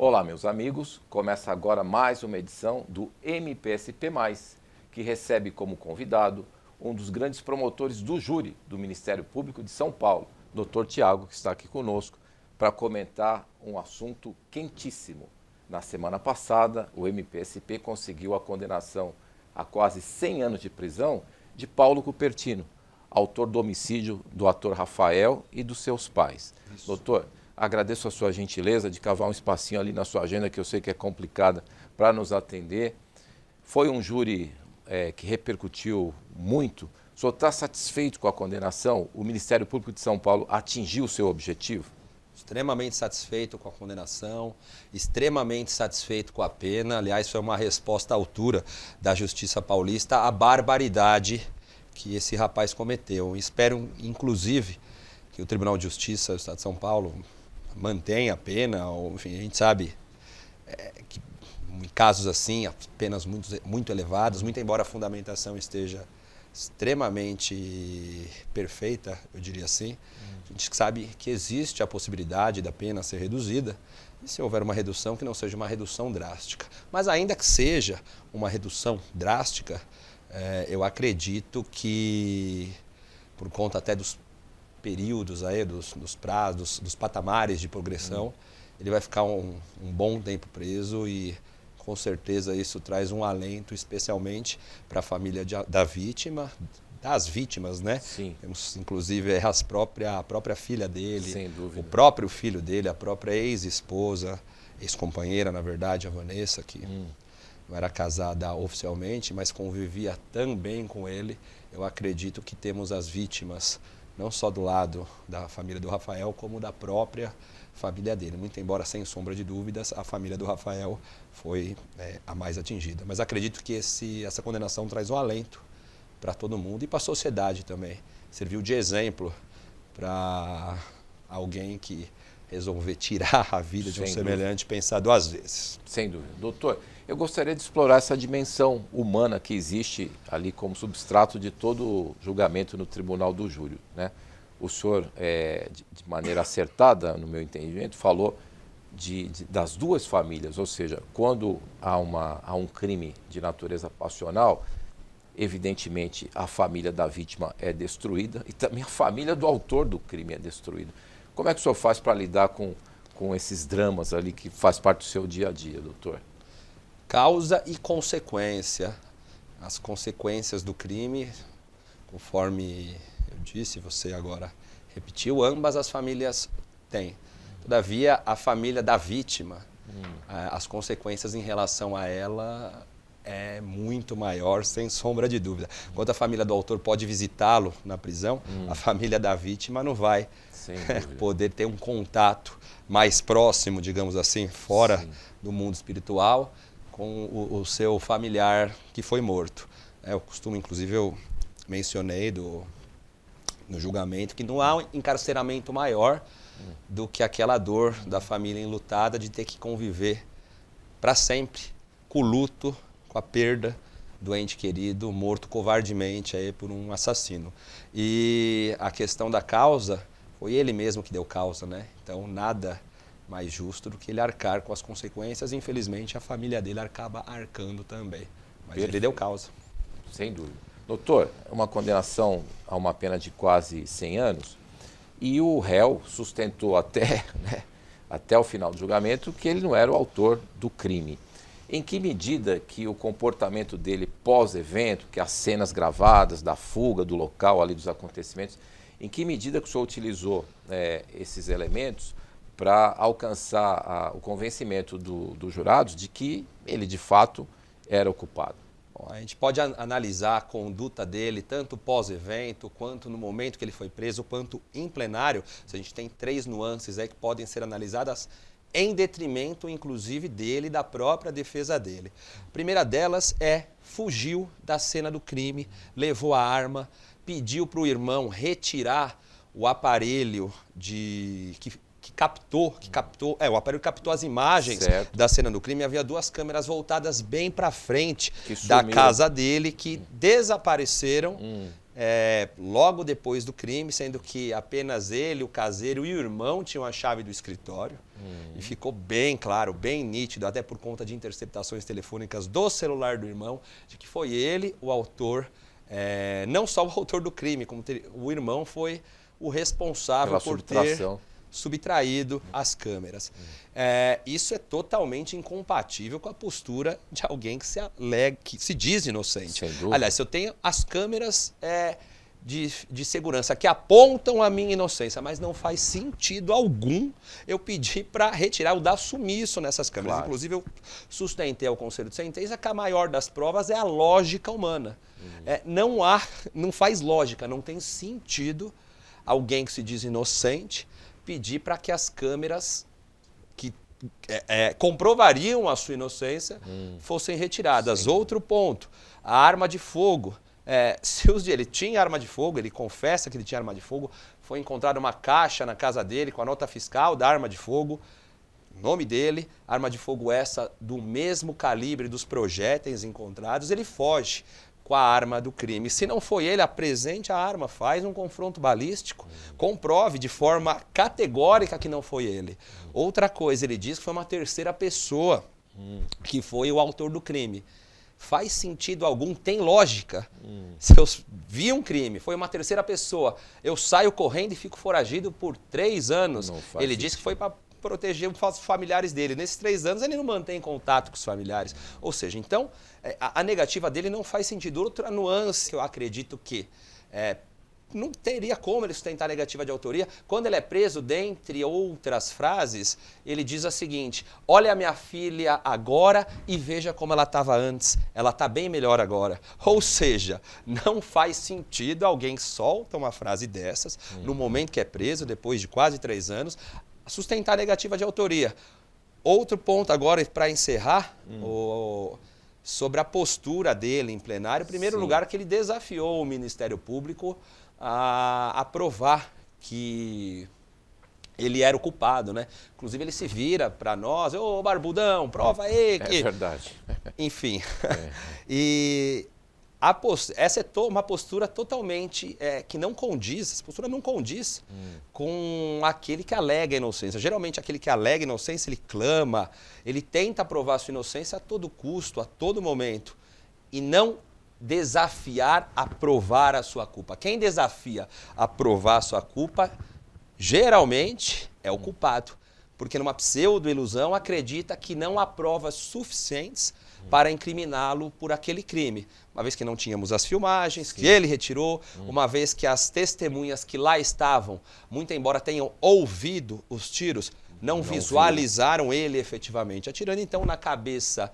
Olá, meus amigos. Começa agora mais uma edição do MPSP+, que recebe como convidado um dos grandes promotores do júri do Ministério Público de São Paulo, Dr. Tiago, que está aqui conosco, para comentar um assunto quentíssimo. Na semana passada, o MPSP conseguiu a condenação a quase 100 anos de prisão de Paulo Cupertino, autor do homicídio do ator Rafael e dos seus pais. Isso. Doutor, agradeço a sua gentileza de cavar um espacinho ali na sua agenda, que eu sei que é complicada, para nos atender. Foi um júri que repercutiu muito. O senhor está satisfeito com a condenação? O Ministério Público de São Paulo atingiu o seu objetivo? Extremamente satisfeito com a condenação, extremamente satisfeito com a pena. Aliás, foi uma resposta à altura da Justiça Paulista à barbaridade que esse rapaz cometeu. Espero, inclusive, que o Tribunal de Justiça do Estado de São Paulo mantenha a pena. Enfim, a gente sabe que em casos assim, penas muito elevadas, muito embora a fundamentação esteja extremamente perfeita, eu diria assim. A gente sabe que existe a possibilidade da pena ser reduzida, e se houver uma redução, que não seja uma redução drástica. Mas ainda que seja uma redução drástica, eu acredito que, por conta até dos períodos aí, dos prazos, dos patamares de progressão, ele vai ficar um bom tempo preso e com certeza isso traz um alento, especialmente para a família da vítima, das vítimas, né? Sim. Temos, inclusive, a própria filha dele, sem dúvida, o próprio filho dele, a própria ex-esposa, ex-companheira, na verdade, a Vanessa, que não era casada oficialmente, mas convivia tão bem com ele. Eu acredito que temos as vítimas, não só do lado da família do Rafael, como da própria família dele. Muito embora, sem sombra de dúvidas, a família do Rafael foi a mais atingida. Mas acredito que essa condenação traz um alento para todo mundo e para a sociedade também. Serviu de exemplo para alguém que resolver tirar a vida de um semelhante pensar duas vezes. Sem dúvida. Doutor, eu gostaria de explorar essa dimensão humana que existe ali como substrato de todo julgamento no tribunal do júri, né? O senhor, de maneira acertada, no meu entendimento, falou das duas famílias, ou seja, quando há um crime de natureza passional, evidentemente a família da vítima é destruída e também a família do autor do crime é destruída. Como é que o senhor faz para lidar com esses dramas ali que faz parte do seu dia a dia, doutor? Causa e consequência. As consequências do crime, conforme eu disse, você agora repetiu, ambas as famílias têm. Todavia, a família da vítima, as consequências em relação a ela é muito maior, sem sombra de dúvida. Enquanto a família do autor pode visitá-lo na prisão, a família da vítima não vai poder ter um contato mais próximo, digamos assim, fora do mundo espiritual, com o seu familiar que foi morto. Eu costumo, inclusive, eu mencionei no julgamento que não há um encarceramento maior do que aquela dor da família enlutada de ter que conviver para sempre com o luto, com a perda do ente querido morto covardemente aí por um assassino. E a questão da causa, foi ele mesmo que deu causa, né? Então nada mais justo do que ele arcar com as consequências. Infelizmente a família dele acaba arcando também. Mas ele deu causa. Sem dúvida. Doutor, uma condenação a uma pena de quase 100 anos e o réu sustentou até o final do julgamento que ele não era o autor do crime. Em que medida que o comportamento dele pós-evento, que as cenas gravadas da fuga do local ali dos acontecimentos, em que medida que o senhor utilizou esses elementos para alcançar o convencimento dos jurados de que ele de fato era o culpado? Bom, a gente pode analisar a conduta dele tanto pós-evento, quanto no momento que ele foi preso, quanto em plenário. A gente tem 3 nuances aí que podem ser analisadas em detrimento, inclusive, dele e da própria defesa dele. A primeira delas fugiu da cena do crime, levou a arma, pediu para o irmão retirar o aparelho o aparelho captou as imagens da cena do crime. Havia 2 câmeras voltadas bem para frente da casa dele que desapareceram logo depois do crime, sendo que apenas ele, o caseiro e o irmão tinham a chave do escritório. E ficou bem claro, bem nítido, até por conta de interceptações telefônicas do celular do irmão, de que foi ele o autor, não só o autor do crime, como o irmão foi o responsável por ter subtraído as câmeras. Isso é totalmente incompatível com a postura de alguém que se diz inocente. Aliás, se eu tenho as câmeras de segurança que apontam a minha inocência, mas não faz sentido algum eu pedir para retirar ou dar sumiço nessas câmeras. Claro. Inclusive, eu sustentei ao Conselho de Sentença que a maior das provas é a lógica humana. Não faz lógica, não tem sentido alguém que se diz inocente pedir para que as câmeras que comprovariam a sua inocência fossem retiradas. Sim. Outro ponto, a arma de fogo. Se ele tinha arma de fogo, ele confessa que ele tinha arma de fogo, foi encontrada uma caixa na casa dele com a nota fiscal da arma de fogo, nome dele, arma de fogo essa do mesmo calibre dos projéteis encontrados, ele foge com a arma do crime. Se não foi ele, apresente a arma, faz um confronto balístico, comprove de forma categórica que não foi ele. Outra coisa, ele diz que foi uma terceira pessoa que foi o autor do crime. Faz sentido algum? Tem lógica. Se eu vi um crime, foi uma terceira pessoa, eu saio correndo e fico foragido por 3 anos. Ele disse que foi para proteger os familiares dele. Nesses 3 anos ele não mantém contato com os familiares. Ou seja, então, a negativa dele não faz sentido. Outra nuance que eu acredito que não teria como ele sustentar a negativa de autoria. Quando ele é preso, dentre outras frases, ele diz a seguinte: olha a minha filha agora e veja como ela estava antes. Ela está bem melhor agora. Ou seja, não faz sentido alguém solta uma frase dessas, no momento que é preso, depois de quase 3 anos, sustentar a negativa de autoria. Outro ponto agora, para encerrar, sobre a postura dele em plenário. Em primeiro lugar, que ele desafiou o Ministério Público a provar que ele era o culpado, né? Inclusive ele se vira para nós, ô Barbudão, prova aí. É verdade. Enfim. E essa é uma postura totalmente que não condiz, essa postura não condiz com aquele que alega inocência. Geralmente aquele que alega inocência, ele clama, ele tenta provar sua inocência a todo custo, a todo momento, e não desafiar a provar a sua culpa. Quem desafia a provar a sua culpa, geralmente é o culpado, porque numa pseudo-ilusão acredita que não há provas suficientes para incriminá-lo por aquele crime. Uma vez que não tínhamos as filmagens, que ele retirou, uma vez que as testemunhas que lá estavam, muito embora tenham ouvido os tiros, não visualizaram ele efetivamente atirando. Então, na cabeça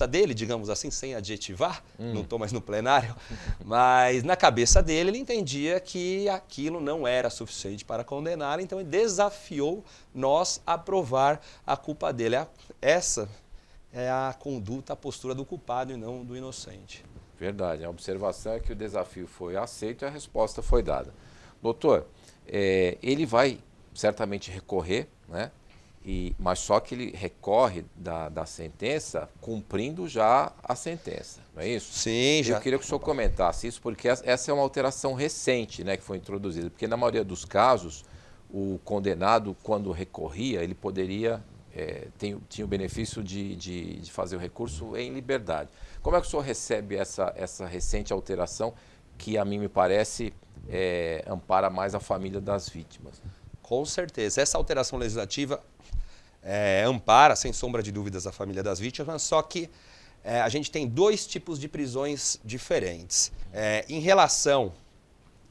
dele, digamos assim, sem adjetivar, não estou mais no plenário, mas na cabeça dele ele entendia que aquilo não era suficiente para condenar, então ele desafiou nós a provar a culpa dele. Essa é a conduta, a postura do culpado e não do inocente. Verdade, a observação é que o desafio foi aceito e a resposta foi dada. Doutor, ele vai certamente recorrer, né? Mas só que ele recorre da sentença cumprindo já a sentença, não é isso? Sim, já. Eu queria que o senhor comentasse isso, porque essa é uma alteração recente, né, que foi introduzida. Porque na maioria dos casos, o condenado, quando recorria, ele poderia, tinha o benefício de fazer o recurso em liberdade. Como é que o senhor recebe essa recente alteração que, a mim me parece, ampara mais a família das vítimas? Com certeza. Essa alteração legislativa ampara, sem sombra de dúvidas, a família das vítimas, só que a gente tem 2 tipos de prisões diferentes. Em relação,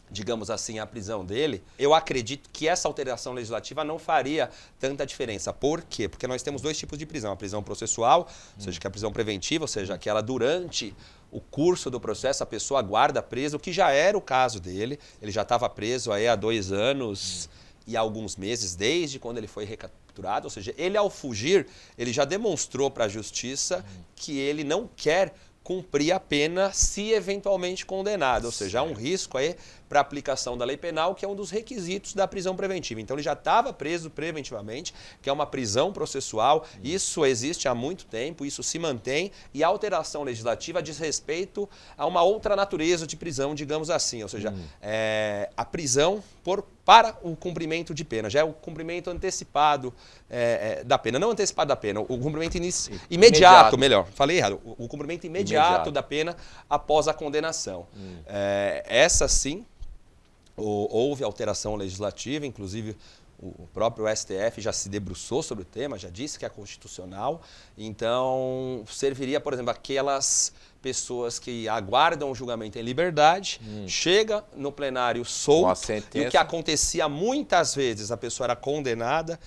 digamos assim, à prisão dele, eu acredito que essa alteração legislativa não faria tanta diferença. Por quê? Porque nós temos 2 tipos de prisão. A prisão processual, ou seja, que é a prisão preventiva, ou seja, aquela durante o curso do processo a pessoa aguarda preso, o que já era o caso dele. Ele já estava preso aí há 2 anos e alguns meses, desde quando ele foi recapturado. Ou seja, ele ao fugir, ele já demonstrou para a justiça que ele não quer cumprir a pena se eventualmente condenado. Ou seja, há um risco aí para a aplicação da lei penal, que é um dos requisitos da prisão preventiva. Então ele já estava preso preventivamente, que é uma prisão processual. Isso existe há muito tempo, isso se mantém, e a alteração legislativa diz respeito a uma outra natureza de prisão, digamos assim. Ou seja, a prisão para o cumprimento de pena. Já é o cumprimento antecipado da pena. Não antecipado da pena, o cumprimento imediato, melhor. Falei errado. O cumprimento imediato da pena após a condenação. Essa sim, houve alteração legislativa, inclusive o próprio STF já se debruçou sobre o tema, já disse que é constitucional. Então, serviria, por exemplo, aquelas pessoas que aguardam o julgamento em liberdade, chega no plenário solto, e o que acontecia muitas vezes, a pessoa era condenada,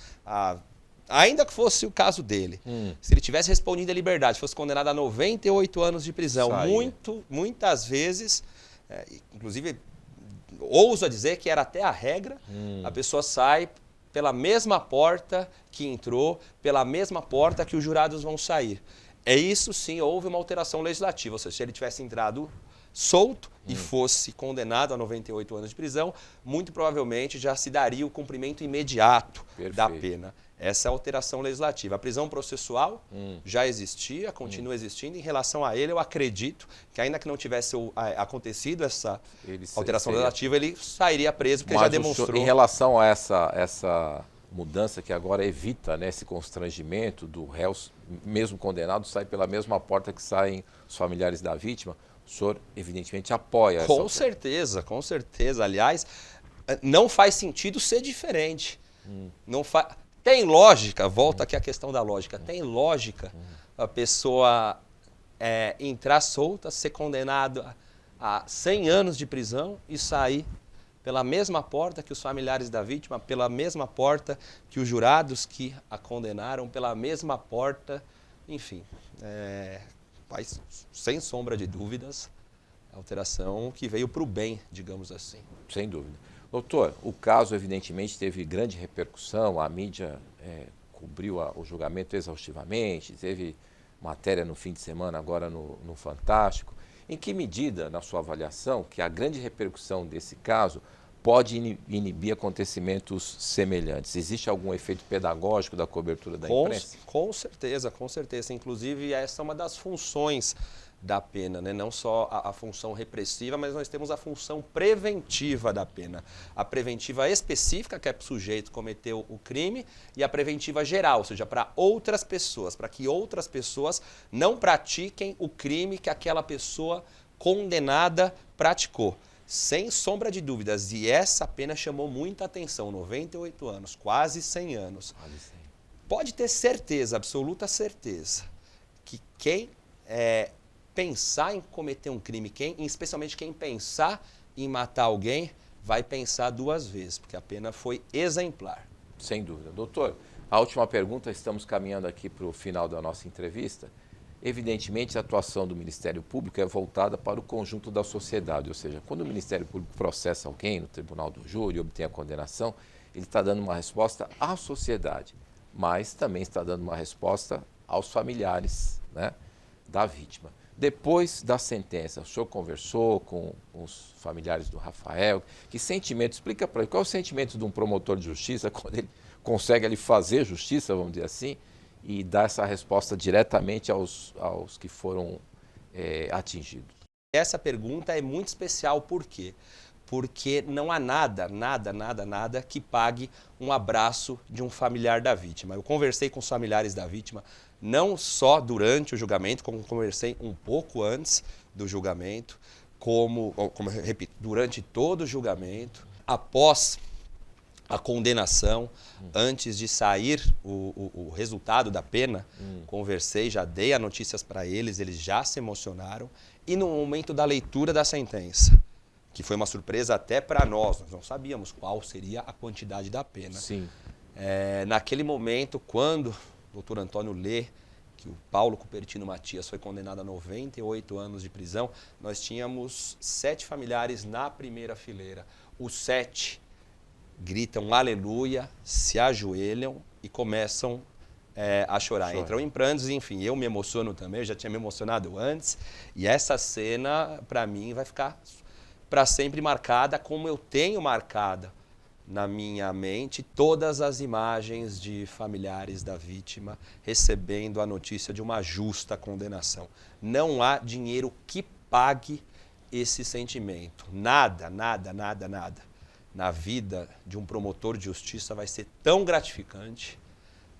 ainda que fosse o caso dele, se ele tivesse respondido em liberdade, fosse condenado a 98 anos de prisão, muitas vezes, inclusive, ouso a dizer que era até a regra, a pessoa sai pela mesma porta que entrou, pela mesma porta que os jurados vão sair. Isso sim, houve uma alteração legislativa, ou seja, se ele tivesse entrado solto e fosse condenado a 98 anos de prisão, muito provavelmente já se daria o cumprimento imediato da pena. Essa é a alteração legislativa. A prisão processual já existia, continua existindo. Em relação a ele, eu acredito que ainda que não tivesse acontecido essa alteração legislativa, ele sairia preso, porque já demonstrou. Em relação a essa mudança que agora evita, né, esse constrangimento do réu, mesmo condenado, sai pela mesma porta que saem os familiares da vítima, o senhor evidentemente apoia essa Com certeza, com certeza. Aliás, não faz sentido ser diferente. Tem lógica, volta aqui a questão da lógica, tem lógica a pessoa entrar solta, ser condenado a 100 anos de prisão e sair pela mesma porta que os familiares da vítima, pela mesma porta que os jurados que a condenaram, pela mesma porta, enfim, faz, sem sombra de dúvidas, alteração que veio para o bem, digamos assim. Sem dúvida. Doutor, o caso evidentemente teve grande repercussão, a mídia cobriu o julgamento exaustivamente, teve matéria no fim de semana agora no Fantástico. Em que medida, na sua avaliação, que a grande repercussão desse caso pode inibir acontecimentos semelhantes? Existe algum efeito pedagógico da cobertura da imprensa? Com certeza, com certeza. Inclusive, essa é uma das funções da pena, né? Não só a função repressiva, mas nós temos a função preventiva da pena. A preventiva específica, que é para o sujeito cometer o crime, e a preventiva geral, ou seja, para outras pessoas, para que outras pessoas não pratiquem o crime que aquela pessoa condenada praticou. Sem sombra de dúvidas, e essa pena chamou muita atenção, 98 anos, quase 100 anos. Pode ter certeza, absoluta certeza, que quem pensar em cometer um crime, especialmente quem pensar em matar alguém, vai pensar duas vezes, porque a pena foi exemplar. Sem dúvida. Doutor, a última pergunta, estamos caminhando aqui para o final da nossa entrevista. Evidentemente, a atuação do Ministério Público é voltada para o conjunto da sociedade, ou seja, quando o Ministério Público processa alguém no tribunal do júri e obtém a condenação, ele está dando uma resposta à sociedade, mas também está dando uma resposta aos familiares, né, da vítima. Depois da sentença, o senhor conversou com os familiares do Rafael, que sentimento, explica para ele, qual é o sentimento de um promotor de justiça quando ele consegue ali fazer justiça, vamos dizer assim, e dar essa resposta diretamente aos que foram atingidos? Essa pergunta é muito especial, por quê? Porque não há nada que pague um abraço de um familiar da vítima. Eu conversei com os familiares da vítima, não só durante o julgamento, como conversei um pouco antes do julgamento, como eu repito, durante todo o julgamento, após a condenação, antes de sair o resultado da pena, conversei, já dei as notícias para eles já se emocionaram, e no momento da leitura da sentença, que foi uma surpresa até para nós não sabíamos qual seria a quantidade da pena. Sim. Naquele momento, quando o doutor Antônio lê que o Paulo Cupertino Matias foi condenado a 98 anos de prisão, nós tínhamos 7 familiares na primeira fileira. Os 7 gritam aleluia, se ajoelham e começam a chorar. Entram em prantos, enfim, eu me emociono também, eu já tinha me emocionado antes. E essa cena, para mim, vai ficar para sempre marcada, como eu tenho marcada na minha mente todas as imagens de familiares da vítima recebendo a notícia de uma justa condenação. Não há dinheiro que pague esse sentimento. Nada, nada, nada, nada na vida de um promotor de justiça vai ser tão gratificante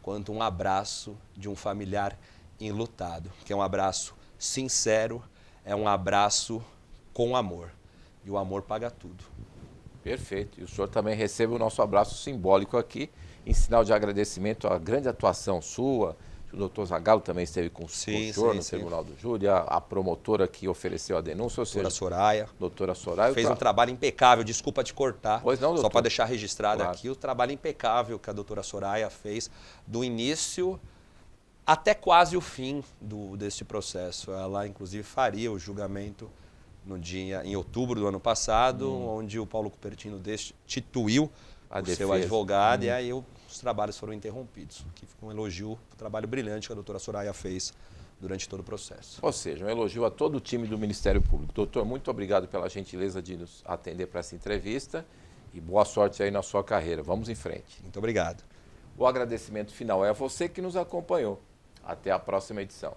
quanto um abraço de um familiar enlutado, que é um abraço sincero, é um abraço com amor. E o amor paga tudo. Perfeito. E o senhor também recebe o nosso abraço simbólico aqui, em sinal de agradecimento à grande atuação sua. O doutor Zagallo também esteve com o senhor no Tribunal do Júri, a promotora que ofereceu a denúncia, ou seja, doutora Soraya. Fez um trabalho impecável, desculpa te cortar, pois não, doutor. Só para deixar registrado Claro. aqui o trabalho impecável que a doutora Soraya fez do início até quase o fim deste processo. Ela, inclusive, faria o julgamento em outubro do ano passado, onde o Paulo Cupertino destituiu o seu advogado e aí os trabalhos foram interrompidos. Que foi um elogio, um trabalho brilhante que a doutora Soraya fez durante todo o processo. Ou seja, um elogio a todo o time do Ministério Público. Doutor, muito obrigado pela gentileza de nos atender para essa entrevista e boa sorte aí na sua carreira. Vamos em frente. Muito obrigado. O agradecimento final é a você que nos acompanhou. Até a próxima edição.